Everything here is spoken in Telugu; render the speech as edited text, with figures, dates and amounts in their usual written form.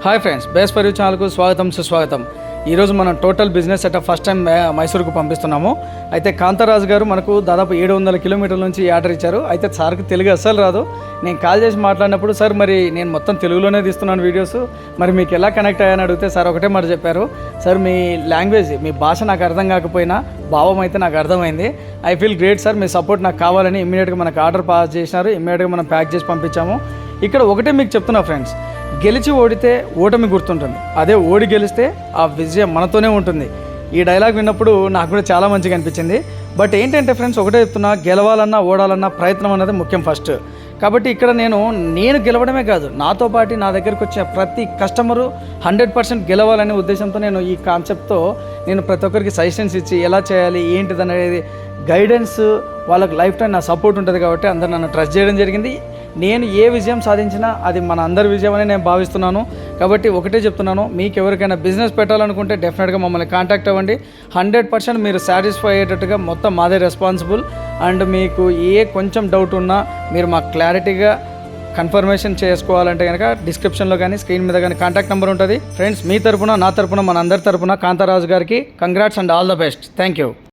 Hi friends, base for you ఛానల్కు స్వాగతం సుస్వాగతం. ఈరోజు మనం total business setup first time మైసూరుకు పంపిస్తున్నాము. అయితే కాంతారాజు గారు మనకు దాదాపు 700 కిలోమీటర్ల నుంచి ఆర్డర్ ఇచ్చారు. అయితే సార్కి తెలుగు అస్సలు రాదు. నేను కాల్ చేసి మాట్లాడినప్పుడు, సార్ మరి నేను మొత్తం తెలుగులోనే తీస్తున్నాను వీడియోస్, మరి మీకు ఎలా కనెక్ట్ అయ్యాని అడిగితే సార్ ఒకటే మాట చెప్పారు, సార్ మీ లాంగ్వేజ్, మీ భాష నాకు అర్థం కాకపోయినా భావం అయితే నాకు అర్థమైంది. I feel great sir, me support నాకు కావాలని ఇమ్మీడియట్గా మనకు ఆర్డర్ పాస్ చేసినారు. ఇమ్మీడియట్గా మనం ప్యాక్ చేసి పంపించాము. ఇక్కడ ఒకటే మీకు చెప్తున్నా ఫ్రెండ్స్, గెలిచి ఓడితే ఓటమి గుర్తుంటుంది, అదే ఓడి గెలిస్తే ఆ విజయం మనతోనే ఉంటుంది. ఈ డైలాగ్ విన్నప్పుడు నాకు కూడా చాలా మంచిగా అనిపించింది. బట్ ఏంటంటే ఫ్రెండ్స్, ఒకటే చెప్తున్నా, గెలవాలన్నా ఓడాలన్నా ప్రయత్నం అనేది ముఖ్యం ఫస్ట్. కాబట్టి ఇక్కడ నేను గెలవడమే కాదు, నాతో పాటు నా దగ్గరికి వచ్చే ప్రతి కస్టమరు 100% గెలవాలనే ఉద్దేశంతో నేను ఈ కాన్సెప్ట్తో నేను ప్రతి ఒక్కరికి సజెషన్స్ ఇచ్చి ఎలా చేయాలి ఏంటిది అనేది గైడెన్స్, వాళ్ళకి లైఫ్ టైం నా సపోర్ట్ ఉంటుంది. కాబట్టి అందరూ నన్ను ట్రస్ట్ చేయడం జరిగింది. నేను ఏ విజయం సాధించినా అది మన అందరి విజయం అని నేను భావిస్తున్నాను. కాబట్టి ఒకటే చెప్తున్నాను, మీకు ఎవరికైనా బిజినెస్ పెట్టాలనుకుంటే డెఫినెట్గా మమ్మల్ని కాంటాక్ట్ అవ్వండి. 100% మీరు సాటిస్ఫై అయ్యేటట్టుగా మొత్తం మాదే రెస్పాన్సిబుల్. అండ్ మీకు ఏ కొంచెం డౌట్ ఉన్నా మీరు మాకు క్లారిటీగా కన్ఫర్మేషన్ చేసుకోవాలంటే కనుక డిస్క్రిప్షన్లో కానీ స్క్రీన్ మీద కానీ కాంటాక్ట్ నెంబర్ ఉంటుంది. ఫ్రెండ్స్, మీ తరపున నా తరపున మన అందరి తరపున కాంతారాజు గారికి congrats and all the best. Thank you.